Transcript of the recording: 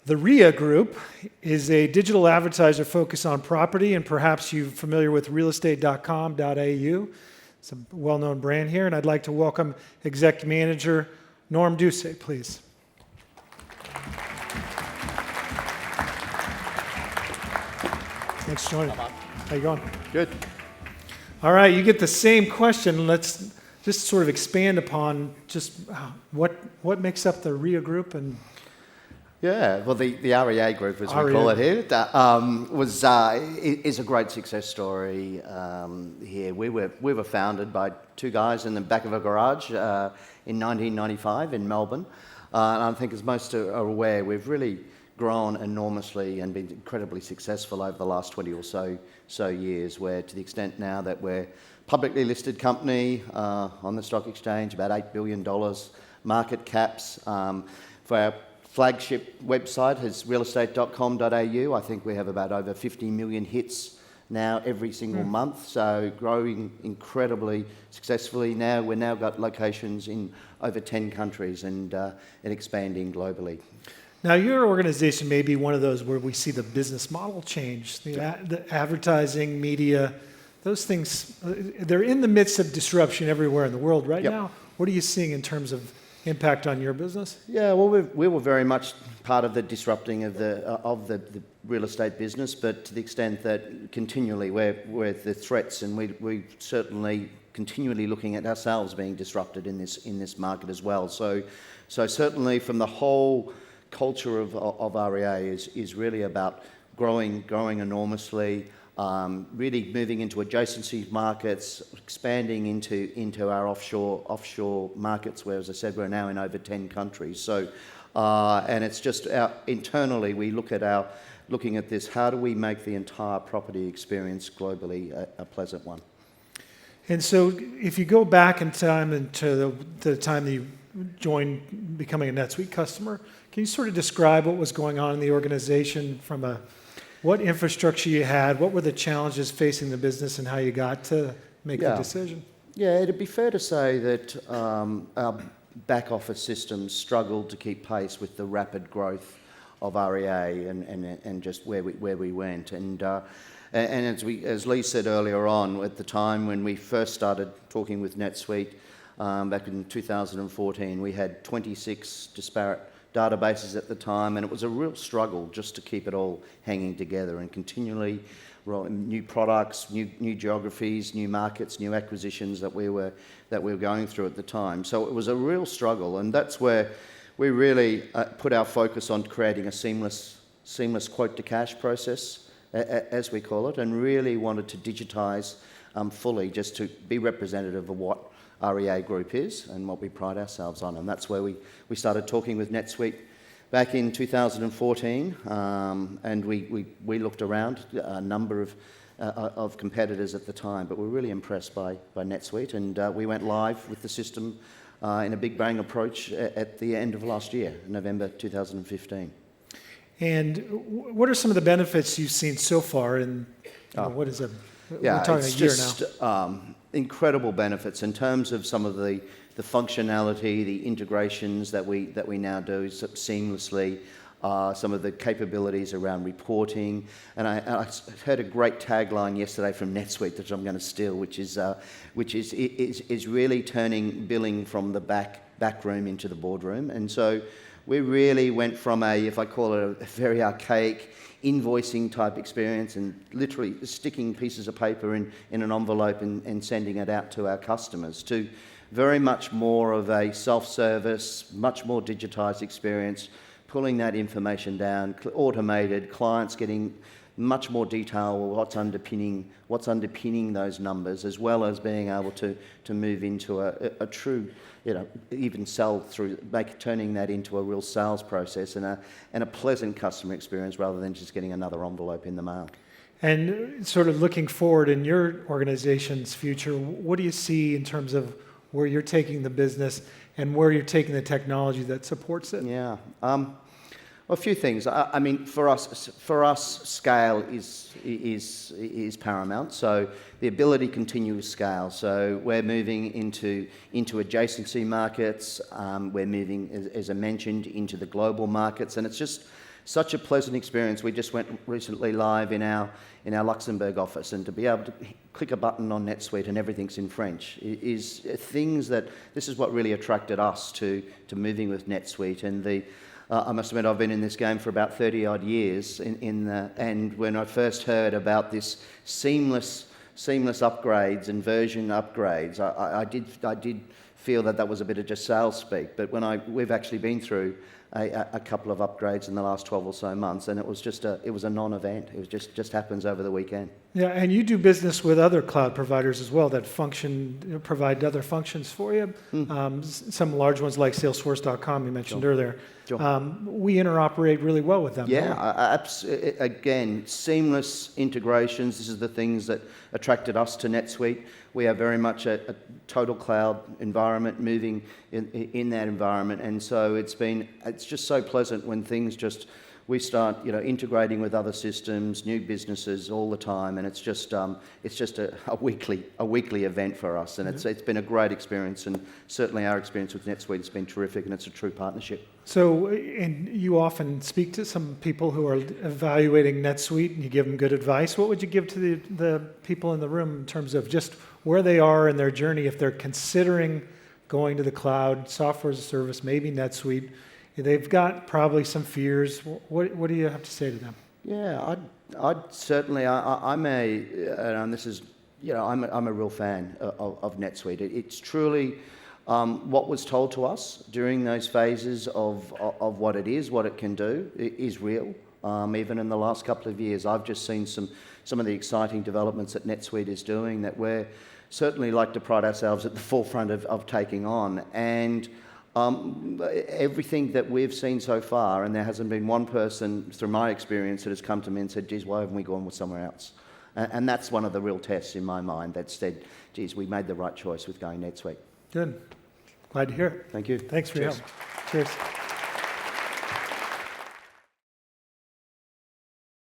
The REA Group is a digital advertiser focused on property, and perhaps you're familiar with realestate.com.au. It's a well-known brand here, and I'd like to welcome Exec Manager Norm Duce, please. Thanks for joining. How you going? Good. All right, you get the same question. Let's just sort of expand upon just what makes up the REA Group and. Yeah, well, the REA Group, as we call it here, is a great success story here. We were founded by two guys in the back of a garage in 1995 in Melbourne. And I think, as most are aware, we've really grown enormously and been incredibly successful over the last 20 or so years, where to the extent now that we're a publicly listed company on the stock exchange, about $8 billion market caps. For our flagship website is realestate.com.au. I think we have about over 50 million hits now every single month, so growing incredibly successfully. We've now got locations in over 10 countries and expanding globally. Now, your organization may be one of those where we see the business model change, the advertising, media, those things, they're in the midst of disruption everywhere in the world right now. What are you seeing in terms of impact on your business? Yeah, well, we were very much part of the disrupting of the real estate business, but to the extent that continually we're the threats, and we certainly continually looking at ourselves being disrupted in this market as well. So certainly from the whole culture of REA is really about growing enormously, really moving into adjacency markets, expanding into our offshore markets, where, as I said, we're now in over 10 countries. So, and it's just internally we looking at this, how do we make the entire property experience globally a pleasant one? And so if you go back in time into the time that you joined becoming a NetSuite customer, can you sort of describe what was going on in the organization from what infrastructure you had, what were the challenges facing the business, and how you got to make the decision? Yeah, it'd be fair to say that our back office systems struggled to keep pace with the rapid growth of REA and just where we went. And as Lee said earlier on, at the time when we first started talking with NetSuite back in 2014, we had 26 disparate databases at the time, and it was a real struggle just to keep it all hanging together and continually new products, new geographies, new markets, new acquisitions that we were going through at the time. So it was a real struggle, and that's where we really put our focus on creating a seamless quote to cash process, as we call it, and really wanted to digitize fully, just to be representative of what REA Group is and what we pride ourselves on. And that's where we started talking with NetSuite back in 2014, and we looked around a number of competitors at the time, but we're really impressed by NetSuite, and we went live with the system in a big bang approach at the end of last year, November 2015. And what are some of the benefits you've seen so far? And what is it? Yeah, we're talking it's a year just now. Incredible benefits in terms of some of the functionality, the integrations that we now do seamlessly, some of the capabilities around reporting. And I heard a great tagline yesterday from NetSuite that I'm going to steal, which is really turning billing from the back room into the boardroom. And so we really went from if I call it a very archaic invoicing type experience, and literally sticking pieces of paper in an envelope and sending it out to our customers, to very much more of a self-service, much more digitized experience, pulling that information down, automated, clients getting much more detail of what's underpinning those numbers, as well as being able to move into a true, even sell through, turning that into a real sales process and a pleasant customer experience, rather than just getting another envelope in the mail. And sort of looking forward in your organization's future, what do you see in terms of where you're taking the business and where you're taking the technology that supports it? Yeah. A few things. I mean, for us, scale is paramount. So the ability to continue to scale. So we're moving into adjacency markets. We're moving, as I mentioned, into the global markets, and it's just such a pleasant experience. We just went recently live in our Luxembourg office, and to be able to click a button on NetSuite and everything's in French is things that, this is what really attracted us to moving with NetSuite. And I must admit, I've been in this game for about 30 odd years, and when I first heard about this seamless upgrades and version upgrades, I did feel that was a bit of just sales speak. But we've actually been through a couple of upgrades in the last 12 or so months, and it was a non-event. It was just happens over the weekend. Yeah, and you do business with other cloud providers as well that provide other functions for you. Some large ones like Salesforce.com you mentioned earlier. Sure. We interoperate really well with them. Yeah, again, seamless integrations. This is the things that attracted us to NetSuite. We are very much a total cloud environment, moving in that environment, and so it's just so pleasant when we start integrating with other systems, new businesses all the time, and it's just a weekly event for us, and it's been a great experience, and certainly our experience with NetSuite has been terrific, and it's a true partnership. So, and you often speak to some people who are evaluating NetSuite, and you give them good advice. What would you give to the people in the room in terms of just where they are in their journey if they're considering going to the cloud, software as a service, maybe NetSuite? They've got probably some fears. What do you have to say to them? Yeah, I'd certainly. I'm a real fan of NetSuite. It's truly what was told to us during those phases of what it is, what it can do, is real. Even in the last couple of years, I've just seen some of the exciting developments that NetSuite is doing that we're certainly like to pride ourselves at the forefront of taking on. And everything that we've seen so far, and there hasn't been one person through my experience that has come to me and said, geez, why haven't we gone with somewhere else? And that's one of the real tests in my mind that said, geez, we made the right choice with going NetSuite. Good. Glad to hear it. Thank you. Thanks for your help. Cheers.